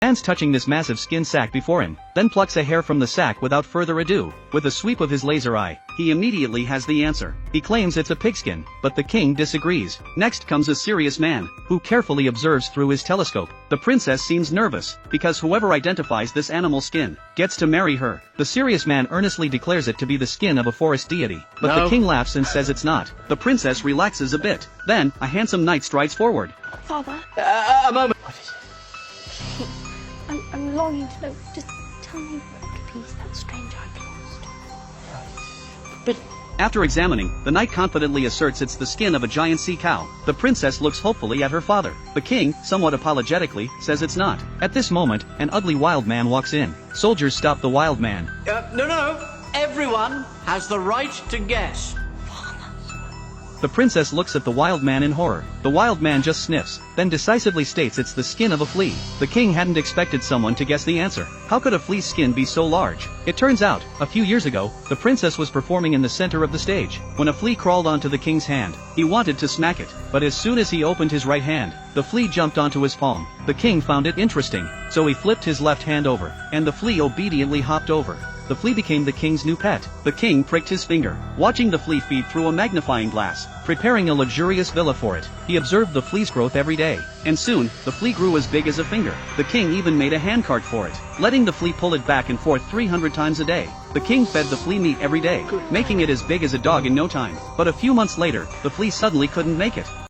Stands touching this massive skin sack before him, then plucks a hair from the sack without further ado. With a sweep of his laser eye, he immediately has the answer. He claims it's a pigskin, but the king disagrees. Next comes a serious man, who carefully observes through his telescope. The princess seems nervous, because whoever identifies this animal skin, gets to marry her. The serious man earnestly declares it to be the skin of a forest deity, but the king laughs and says it's not. The princess relaxes a bit. Then, a handsome knight strides forward. Father? A moment. I'm longing to know. Just tell me what piece that strange eye belongs to. But after examining, the knight confidently asserts it's the skin of a giant sea cow. The princess looks hopefully at her father. The king, somewhat apologetically, says it's not. At this moment, an ugly wild man walks in. Soldiers stop the wild man. No. Everyone has the right to guess. The princess looks at the wild man in horror. The wild man just sniffs, then decisively states it's the skin of a flea. The king hadn't expected someone to guess the answer. How could a flea's skin be so large? It turns out, a few years ago, the princess was performing in the center of the stage, when a flea crawled onto the king's hand. He wanted to smack it, but as soon as he opened his right hand, the flea jumped onto his palm. The king found it interesting, so he flipped his left hand over, and the flea obediently hopped over. The flea became the king's new pet. The king pricked his finger, watching the flea feed through a magnifying glass, preparing a luxurious villa for it. He observed the flea's growth every day, and soon, the flea grew as big as a finger. The king even made a handcart for it, letting the flea pull it back and forth 300 times a day. The king fed the flea meat every day, making it as big as a dog in no time. But a few months later, the flea suddenly couldn't make it.